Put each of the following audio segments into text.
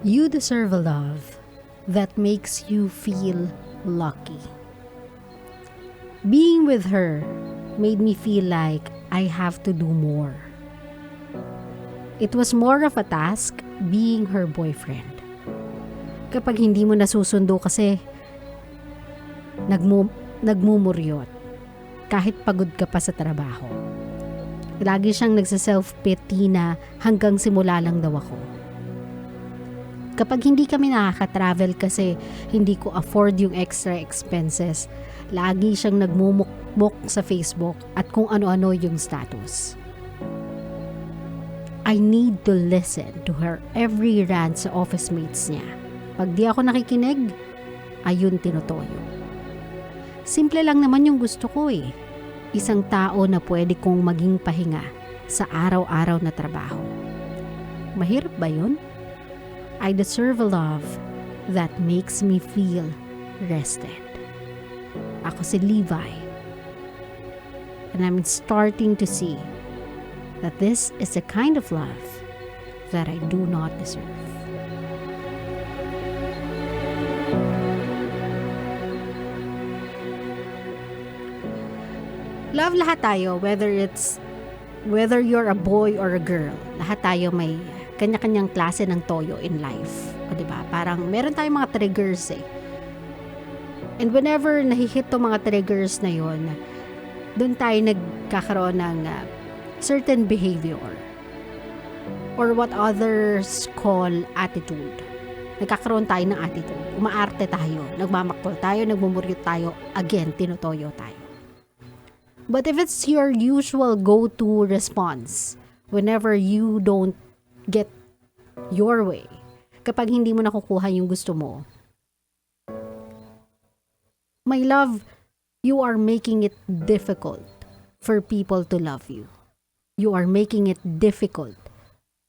You deserve a love that makes you feel lucky. Being with her made me feel like I have to do more. It was more of a task being her boyfriend. Kapag hindi mo nasusundo kasi nagmumuryot kahit pagod ka pa sa trabaho. Lagi siyang nagsa-self-pity na hanggang simula lang daw ako. Kapag hindi kami nakaka-travel kasi hindi ko afford yung extra expenses, lagi siyang nagmumukmuk sa Facebook at kung ano-ano yung status. I need to listen to her every rant sa office mates niya. Pag di ako nakikinig, ayun tinutoyo. Simple lang naman yung gusto ko eh. Isang tao na pwede kong maging pahinga sa araw-araw na trabaho. Mahirap ba yun? I deserve a love that makes me feel rested. Ako si Levi. And I'm starting to see that this is the kind of love that I do not deserve. Love lahat tayo, whether you're a boy or a girl. Lahat tayo may kanya-kanyang klase ng toyo in life. O diba? Parang meron tayong mga triggers eh. And whenever nahihit to mga triggers na yon, doon tayo nagkakaroon ng certain behavior or what others call attitude. Nagkakaroon tayo ng attitude. Umaarte tayo, nagmamaktol tayo, nagmumuryot tayo, again, tinutoyo tayo. But if it's your usual go-to response whenever you don't get your way, kapag hindi mo nakukuha yung gusto mo, my love, you are making it difficult for people to love you. You are making it difficult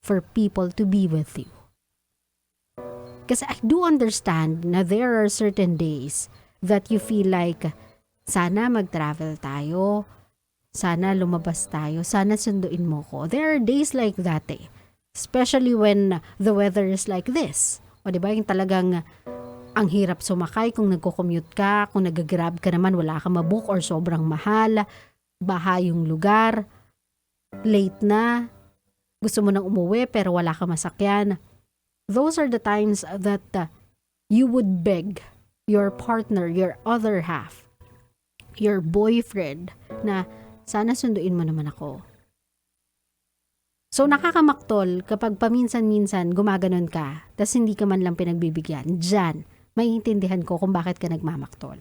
for people to be with you. Kasi I do understand na there are certain days that you feel like, sana mag-travel tayo, sana lumabas tayo, sana sunduin mo ko. There are days like that eh. Especially when the weather is like this. O diba, yung talagang ang hirap sumakay kung nagko-commute ka, kung nag-grab ka naman, wala ka mabook or sobrang mahal, baha yung lugar, late na, gusto mo nang umuwi pero wala ka masakyan. Those are the times that you would beg your partner, your other half, your boyfriend, na sana sunduin mo naman ako. So nakakamaktol kapag paminsan-minsan gumaganon ka, tas hindi ka man lang pinagbibigyan. Diyan, maiintindihan ko kung bakit ka nagmamaktol.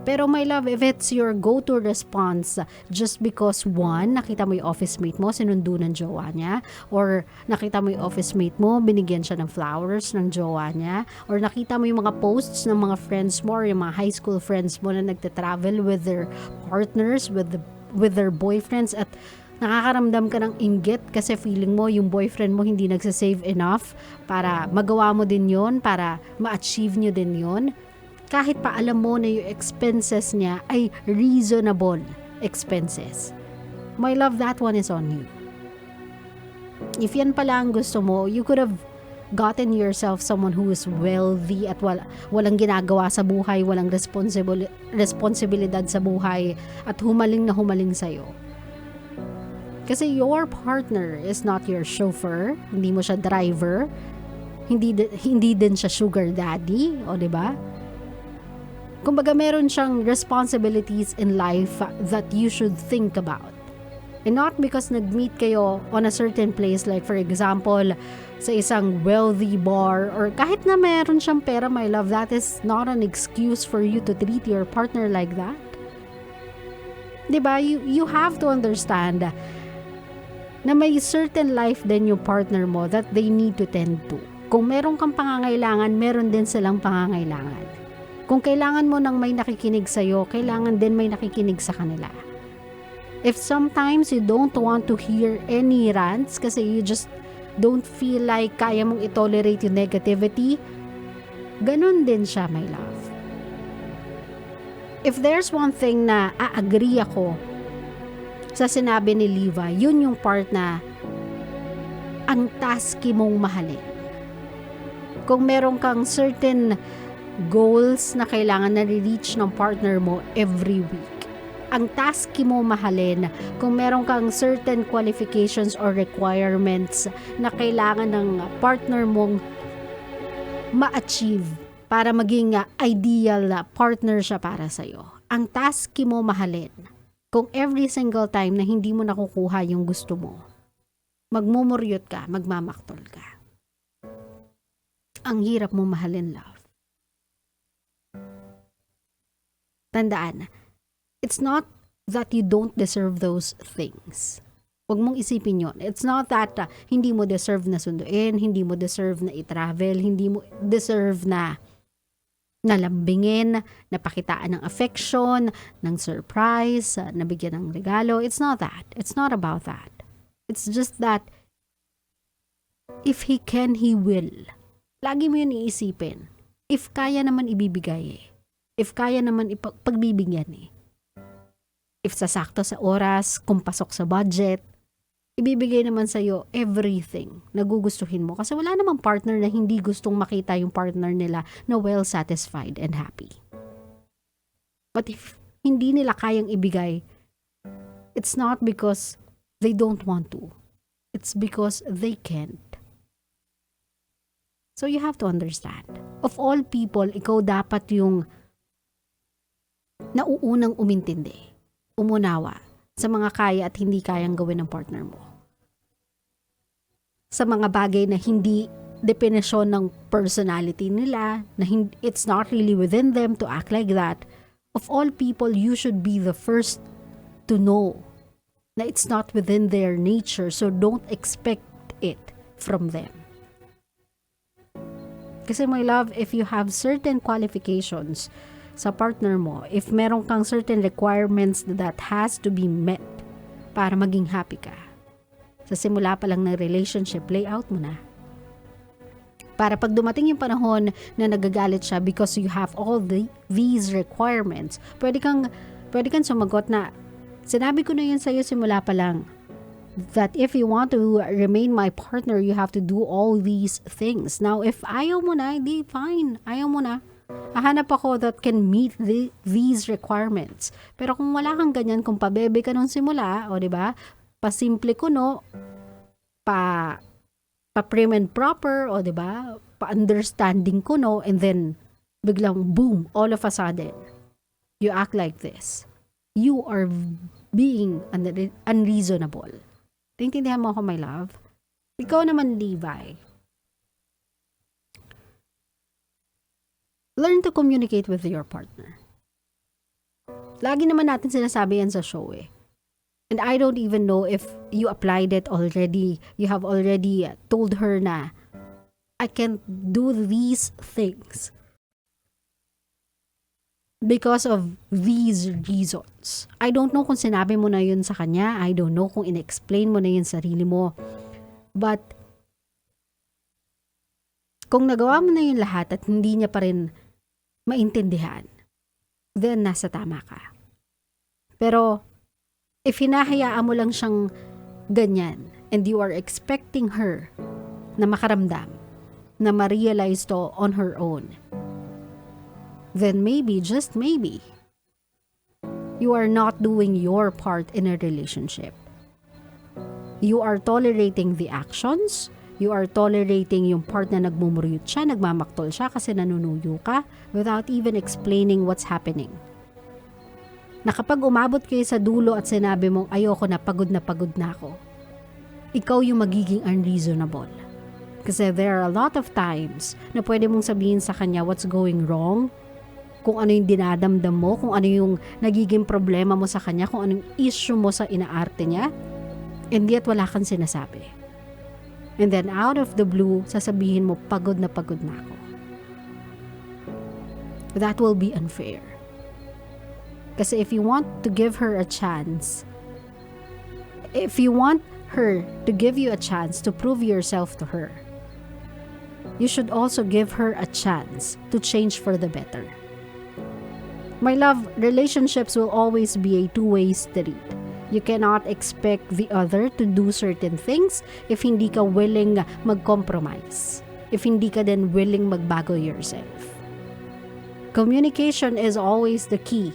Pero my love, if it's your go-to response just because one, nakita mo yung office mate mo, sinundo ng jowa niya, or nakita mo yung office mate mo, binigyan siya ng flowers ng jowa niya, or nakita mo yung mga posts ng mga friends mo or yung mga high school friends mo na nagta-travel with their partners, with their boyfriends, at nakakaramdam ka ng inggit kasi feeling mo yung boyfriend mo hindi nagsasave enough para magawa mo din yon, para ma-achieve nyo din yon. Kahit pa alam mo na yung expenses niya ay reasonable expenses. My love, that one is on you. If yan pala ang gusto mo, you could have gotten yourself someone who is wealthy at walang ginagawa sa buhay, walang responsibilidad sa buhay, at humaling na humaling sa'yo. Kasi your partner is not your chauffeur, hindi mo siya driver, hindi din siya sugar daddy, o diba? Kumbaga meron siyang responsibilities in life that you should think about. And not because nag-meet kayo on a certain place, like for example, sa isang wealthy bar, or kahit na meron siyang pera, my love, that is not an excuse for you to treat your partner like that. Diba? You have to understand na may certain life din yung partner mo that they need to tend to. Kung meron kang pangangailangan, meron din silang pangangailangan. Kung kailangan mo nang may nakikinig sa'yo, kailangan din may nakikinig sa kanila. If sometimes you don't want to hear any rants kasi you just don't feel like kaya mong itolerate yung negativity, ganun din siya, my love. If there's one thing na agree ako sa sinabi ni Levi, yun yung part na ang taski mong mahalin. Kung meron kang certain goals na kailangan na reach ng partner mo every week, ang task mo mahalin kung meron kang certain qualifications or requirements na kailangan ng partner mong ma-achieve para maging ideal na partner siya para sa'yo. Ang task mo mahalin kung every single time na hindi mo nakukuha yung gusto mo, magmumuryot ka, magmamaktol ka. Ang hirap mo mahalin, love. Tandaan, it's not that you don't deserve those things. Huwag mong isipin yon. It's not that hindi mo deserve na sunduin, hindi mo deserve na i-travel, hindi mo deserve na nalambingin, napakitaan ng affection, ng surprise, nabigyan ng regalo. It's not that. It's not about that. It's just that if he can, he will. Lagi mo yun iisipin. If kaya naman ibibigay eh. If kaya naman pagbibigyan eh. If sasakto sa oras, kung pasok sa budget, ibibigay naman sa'yo everything na gugustuhin mo. Kasi wala namang partner na hindi gustong makita yung partner nila na well-satisfied and happy. But if hindi nila kayang ibigay, it's not because they don't want to. It's because they can't. So you have to understand. Of all people, ikaw dapat yung nauunang umintindi, umunawa sa mga kaya at hindi kayang gawin ng partner mo. Sa mga bagay na hindi definisyon ng personality nila, na it's not really within them to act like that. Of all people, you should be the first to know na it's not within their nature, so don't expect it from them. Kasi my love, if you have certain qualifications sa partner mo, if meron kang certain requirements that has to be met para maging happy ka, sa simula pa lang ng relationship, lay out mo na. Para pag dumating yung panahon na nagagalit siya because you have all these requirements, pwede kang sumagot na, sinabi ko na yun sa'yo simula pa lang, that if you want to remain my partner, you have to do all these things. Now, if ayaw mo na, hindi, fine. Ayaw mo na. Hahanap ako that can meet these requirements. Pero kung wala kang ganyan, kung pabebe ka nung simula, o diba, pasimple ko no, pa prim and proper, o diba, pa-understanding ko no, and then, biglang boom, all of a sudden, you act like this. You are being unreasonable. Tintindihan mo ako, my love? Ikaw naman, Levi. Learn to communicate with your partner. Lagi naman natin sinasabi yan sa show eh. And I don't even know if you applied it already. You have already told her na, I can't do these things because of these reasons. I don't know kung sinabi mo na yun sa kanya. I don't know kung in-explain mo na yun sa sarili mo. But, kung nagawa mo na yun lahat at hindi niya pa rin maintindihan, then nasa tama ka. Pero, if hinahayaan mo lang siyang ganyan and you are expecting her na makaramdam, na ma-realize to on her own, then maybe, just maybe, you are not doing your part in a relationship. You are tolerating the actions, you are tolerating yung part na nagmumuryot siya, nagmamaktol siya kasi nanunuyo ka without even explaining what's happening. Na kapag umabot kayo sa dulo at sinabi mong ayoko na pagod na ako, ikaw yung magiging unreasonable. Kasi there are a lot of times na pwede mong sabihin sa kanya what's going wrong, kung ano yung dinadamdam mo, kung ano yung nagiging problema mo sa kanya, kung anong issue mo sa inaarte niya, and yet wala kang sinasabi. And then out of the blue, sasabihin mo, pagod na ako. That will be unfair. Kasi if you want to give her a chance, if you want her to give you a chance to prove yourself to her, you should also give her a chance to change for the better. My love, relationships will always be a two-way street. You cannot expect the other to do certain things if hindi ka willing mag-compromise. if hindi ka din willing magbago yourself. Communication is always the key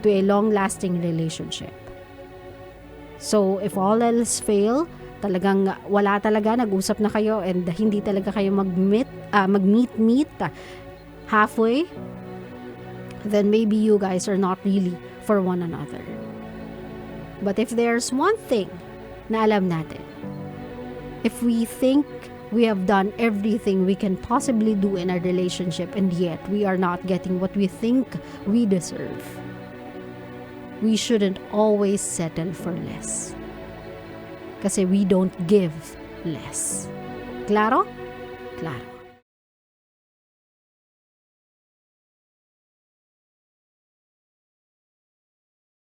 to a long-lasting relationship. So, if all else fail, talagang wala talaga, nag-usap na kayo and hindi talaga kayo mag-meet halfway, then maybe you guys are not really for one another. But if there's one thing na alam natin, if we think we have done everything we can possibly do in our relationship and yet we are not getting what we think we deserve, we shouldn't always settle for less. Kasi we don't give less. Claro? Claro.